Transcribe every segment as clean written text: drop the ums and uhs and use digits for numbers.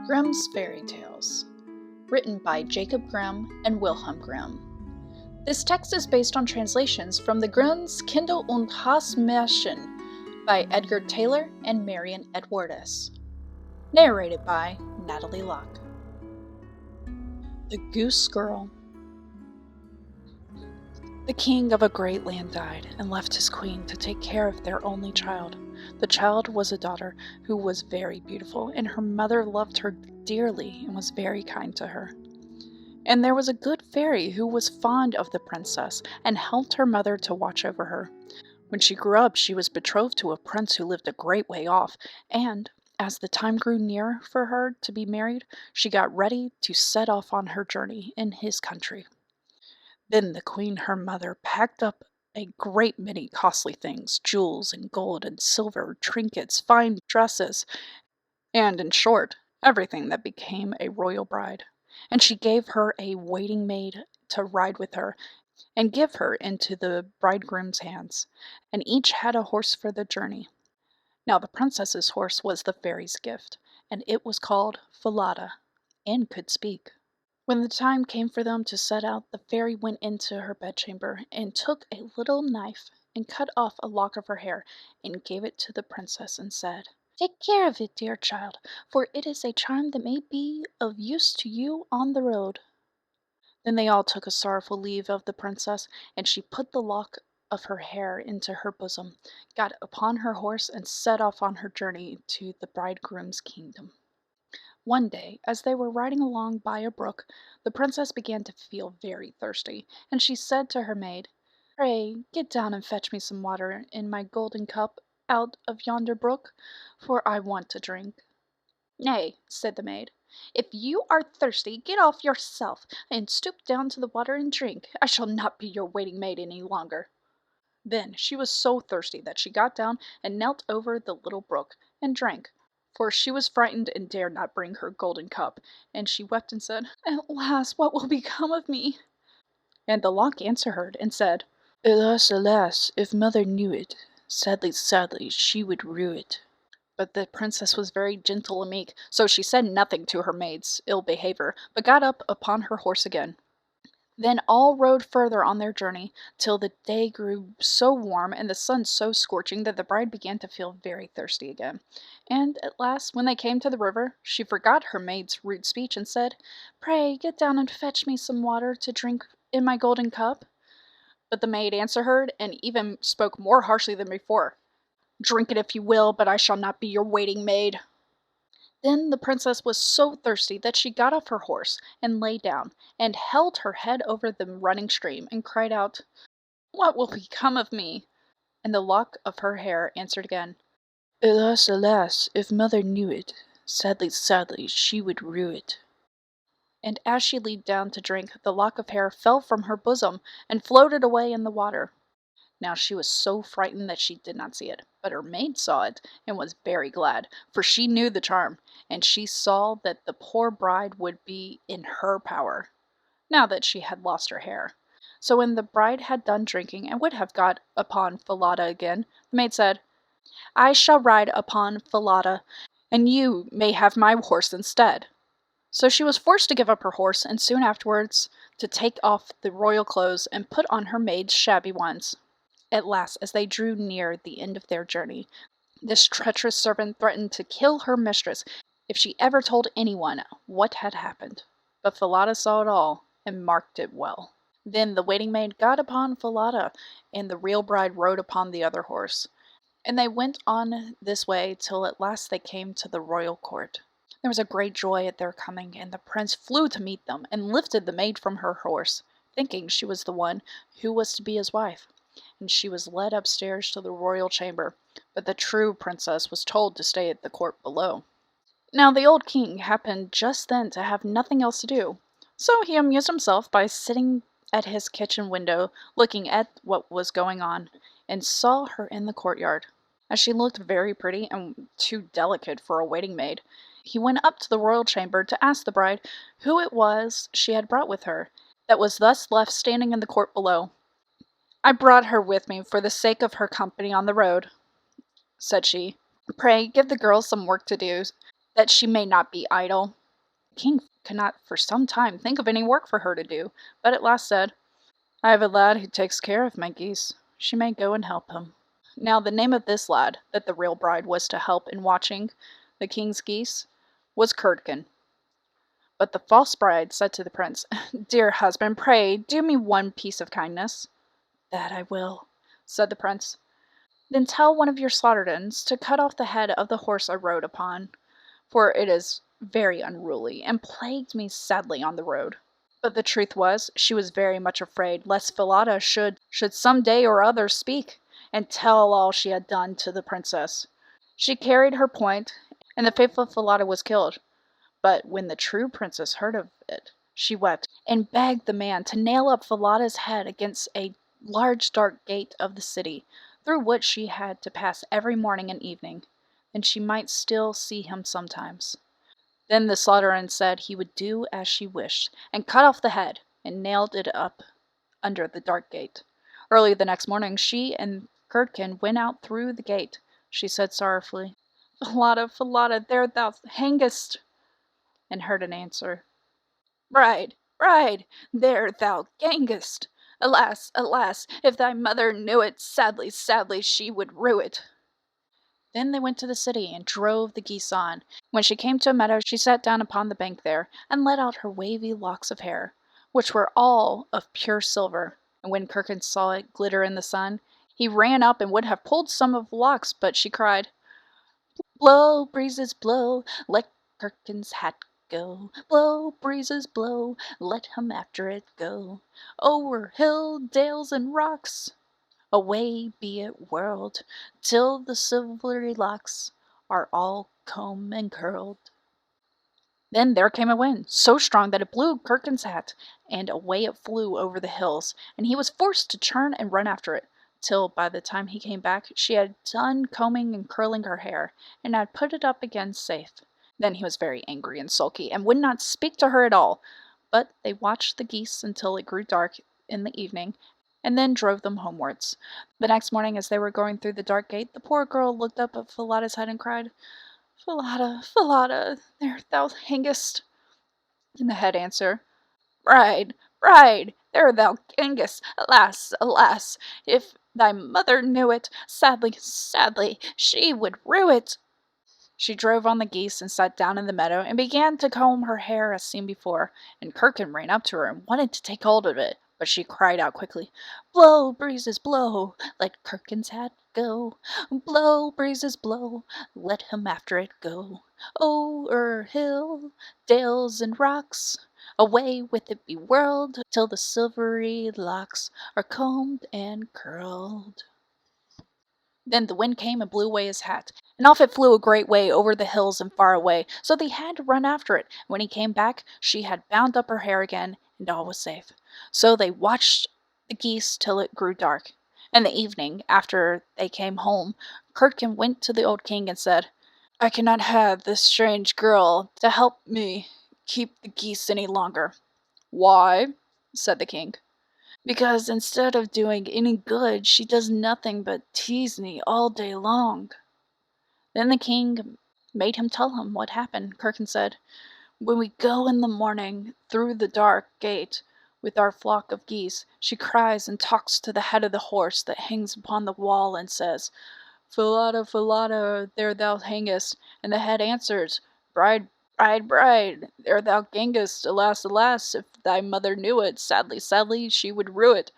Grimm's Fairy Tales, written by Jacob Grimm and Wilhelm Grimm. This text is based on translations from the Grimm's Kinder- und Hausmärchen by Edgar Taylor and Marion Edwardes. Narrated by Natalie Locke. The Goose-Girl. The king of a great land died and left his queen to take care of their only child. The child was a daughter who was very beautiful, and her mother loved her dearly and was very kind to her. And there was a good fairy who was fond of the princess and helped her mother to watch over her. When she grew up, she was betrothed to a prince who lived a great way off, and as the time grew near for her to be married, she got ready to set off on her journey in his country. Then the queen, her mother, packed up a great many costly things, jewels and gold and silver, trinkets, fine dresses, and, in short, everything that became a royal bride. And she gave her a waiting maid to ride with her and give her into the bridegroom's hands, and each had a horse for the journey. Now the princess's horse was the fairy's gift, and it was called Falada, and could speak. When the time came for them to set out, the fairy went into her bedchamber and took a little knife and cut off a lock of her hair and gave it to the princess and said, "Take care of it, dear child, for it is a charm that may be of use to you on the road." Then they all took a sorrowful leave of the princess, and she put the lock of her hair into her bosom, got upon her horse, and set off on her journey to the bridegroom's kingdom. One day, as they were riding along by a brook, the princess began to feel very thirsty, and she said to her maid, "Pray, get down and fetch me some water in my golden cup out of yonder brook, for I want to drink." "Nay," said the maid, "if you are thirsty, get off yourself, and stoop down to the water and drink. I shall not be your waiting maid any longer." Then she was so thirsty that she got down and knelt over the little brook and drank, for she was frightened and dared not bring her golden cup, and she wept and said, "At last, what will become of me?" And the lock answered her and said, "Alas, alas, if mother knew it, sadly, sadly, she would rue it." But the princess was very gentle and meek, so she said nothing to her maid's ill behavior, but got up upon her horse again. Then all rode further on their journey, till the day grew so warm and the sun so scorching that the bride began to feel very thirsty again. And at last, when they came to the river, she forgot her maid's rude speech and said, "Pray, get down and fetch me some water to drink in my golden cup." But the maid answered her, and even spoke more harshly than before. "Drink it if you will, but I shall not be your waiting maid." Then the princess was so thirsty that she got off her horse and lay down, and held her head over the running stream, and cried out, "What will become of me?" And the lock of her hair answered again, "Alas, alas, if mother knew it, sadly, sadly, she would rue it." And as she leaned down to drink, the lock of hair fell from her bosom, and floated away in the water. Now she was so frightened that she did not see it, but her maid saw it, and was very glad, for she knew the charm, and she saw that the poor bride would be in her power, now that she had lost her hair. So when the bride had done drinking, and would have got upon Falada again, the maid said, "I shall ride upon Falada, and you may have my horse instead." So she was forced to give up her horse, and soon afterwards to take off the royal clothes and put on her maid's shabby ones. At last, as they drew near the end of their journey, this treacherous servant threatened to kill her mistress if she ever told anyone what had happened. But Falada saw it all, and marked it well. Then the waiting maid got upon Falada, and the real bride rode upon the other horse. And they went on this way till at last they came to the royal court. There was a great joy at their coming, and the prince flew to meet them, and lifted the maid from her horse, thinking she was the one who was to be his wife. And she was led upstairs to the royal chamber, but the true princess was told to stay at the court below. Now the old king happened just then to have nothing else to do, so he amused himself by sitting at his kitchen window, looking at what was going on, and saw her in the courtyard. As she looked very pretty and too delicate for a waiting maid, he went up to the royal chamber to ask the bride who it was she had brought with her, that was thus left standing in the court below. "I brought her with me for the sake of her company on the road," said she. "Pray give the girls some work to do." that she may not be idle. The king could not for some time think of any work for her to do, but at last said, I have a lad who takes care of my geese. She may go and help him. Now the name of this lad, that the real bride was to help in watching the king's geese, was Curdken. But the false bride said to the prince, Dear husband, pray do me one piece of kindness. That I will, said the prince. Then tell one of your slaughterdens to cut off the head of the horse I rode upon, for it is very unruly, and plagued me sadly on the road. But the truth was, she was very much afraid lest Falada should some day or other speak, and tell all she had done to the princess. She carried her point, and the faithful Falada was killed. But when the true princess heard of it, she wept, and begged the man to nail up Falada's head against a large dark gate of the city, through which she had to pass every morning and evening, and she might still see him sometimes. Then the slaughterer said he would do as she wished, and cut off the head, and nailed it up under the dark gate. Early the next morning she and Curdken went out through the gate. She said sorrowfully, Falada, Falada, there thou hangest, and heard an answer, Bride, bride, there thou gangest. Alas, alas, if thy mother knew it, sadly, sadly she would rue it. Then they went to the city and drove the geese on. When she came to a meadow, she sat down upon the bank there, and let out her wavy locks of hair, which were all of pure silver. And when Curdken saw it glitter in the sun, he ran up and would have pulled some of the locks, but she cried, Blow, breezes, blow, let Curdken's hat go. Blow, breezes, blow, let him after it go. O'er hill, dales, and rocks, away be it whirled, till the silvery locks are all combed and curled. Then there came a wind, so strong that it blew Curdken's hat, and away it flew over the hills, and he was forced to turn and run after it, till by the time he came back she had done combing and curling her hair, and had put it up again safe. Then he was very angry and sulky, and would not speak to her at all, but they watched the geese until it grew dark in the evening, and then drove them homewards. The next morning, as they were going through the dark gate, the poor girl looked up at Falada's head and cried, Falada, Falada, there thou hangest. And the head answered, Bride, bride, there thou hangest. Alas, alas, if thy mother knew it, sadly, sadly, she would rue it. She drove on the geese and sat down in the meadow and began to comb her hair as seen before, and Curdken ran up to her and wanted to take hold of it, but she cried out quickly, Blow, breezes, blow, let Curdken's hat go. Blow, breezes, blow, let him after it go. O'er hill, dales, and rocks, away with it be whirled, till the silvery locks are combed and curled. Then the wind came and blew away his hat, and off it flew a great way over the hills and far away, so that he had to run after it. When he came back, she had bound up her hair again, and all was safe. So they watched the geese till it grew dark. In the evening, after they came home, Curdken went to the old king and said, I cannot have this strange girl to help me keep the geese any longer. Why? Said the king. Because instead of doing any good, she does nothing but tease me all day long. Then the king made him tell him what happened. Curdken said, When we go in the morning through the dark gate with our flock of geese, she cries and talks to the head of the horse that hangs upon the wall and says, Falada, Falada, there thou hangest. And the head answers, Bride, bride, bride, there thou gangest. Alas, alas, if thy mother knew it, sadly, sadly, she would rue it.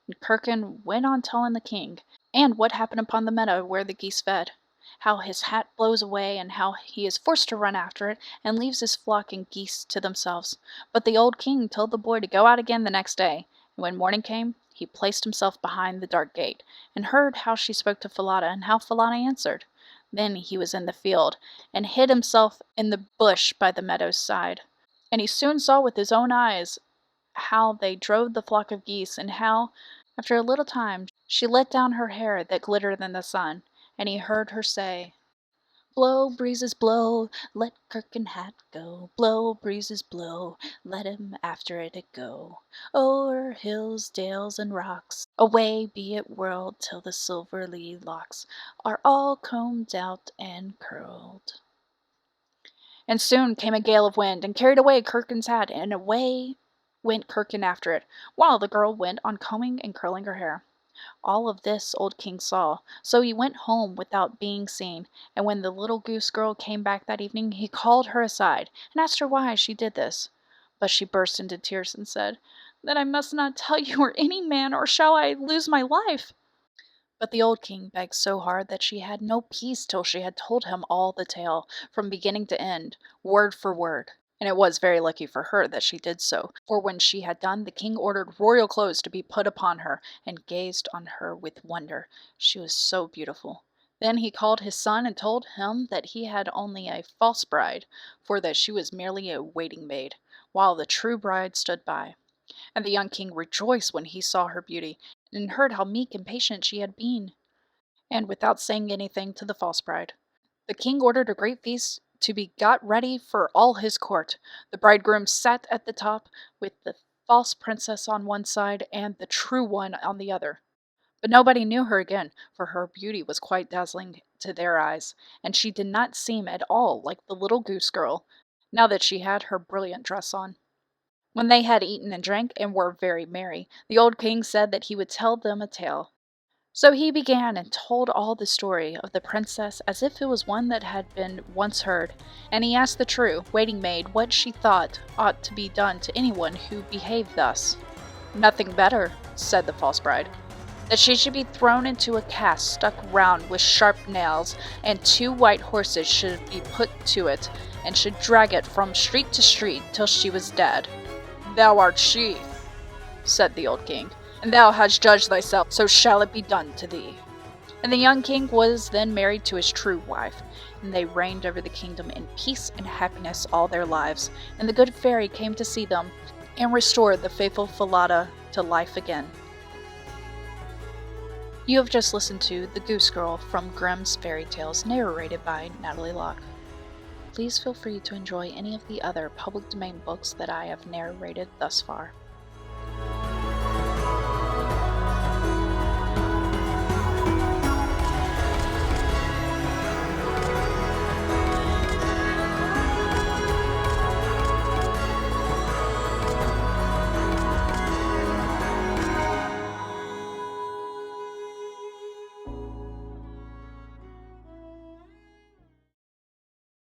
And Curdken went on telling the king, and what happened upon the meadow where the geese fed, how his hat blows away, and how he is forced to run after it, and leaves his flock and geese to themselves. But the old king told the boy to go out again the next day, and when morning came, he placed himself behind the dark gate, and heard how she spoke to Falada, and how Falada answered. Then he was in the field, and hid himself in the bush by the meadow's side. And he soon saw with his own eyes how they drove the flock of geese, and how, after a little time, she let down her hair that glittered in the sun, and he heard her say, Blow, breezes, blow, let Curdken hat go. Blow, breezes, blow, let him after it go. O'er hills, dales, and rocks, away be it whirled, till the silvery locks are all combed out and curled. And soon came a gale of wind, and carried away Curdken's hat, and away went Curdken after it, while the girl went on combing and curling her hair. All of this old King saw, so he went home without being seen, and when the little Goose-Girl came back that evening, he called her aside, and asked her why she did this. But she burst into tears and said, "That I must not tell you or any man, or shall I lose my life?" But the old King begged so hard that she had no peace till she had told him all the tale, from beginning to end, word for word. And it was very lucky for her that she did so, for when she had done, the king ordered royal clothes to be put upon her, and gazed on her with wonder. She was so beautiful. Then he called his son and told him that he had only a false bride, for that she was merely a waiting maid, while the true bride stood by. And the young king rejoiced when he saw her beauty, and heard how meek and patient she had been. And without saying anything to the false bride, the king ordered a great feast to be got ready for all his court. The bridegroom sat at the top, with the false princess on one side and the true one on the other. But nobody knew her again, for her beauty was quite dazzling to their eyes, and she did not seem at all like the little Goose-Girl, now that she had her brilliant dress on. When they had eaten and drank, and were very merry, the old king said that he would tell them a tale. So he began and told all the story of the princess as if it was one that had been once heard, and he asked the true waiting maid what she thought ought to be done to anyone who behaved thus. "Nothing better," said the false bride. "That she should be thrown into a cask stuck round with sharp nails, and 2 white horses should be put to it, and should drag it from street to street till she was dead." "Thou art she," said the old king, "and thou hast judged thyself, so shall it be done to thee." And the young king was then married to his true wife, and they reigned over the kingdom in peace and happiness all their lives. And the good fairy came to see them, and restored the faithful Falada to life again. You have just listened to The Goose-Girl from Grimm's Fairy Tales, narrated by Natalie Locke. Please feel free to enjoy any of the other public domain books that I have narrated thus far.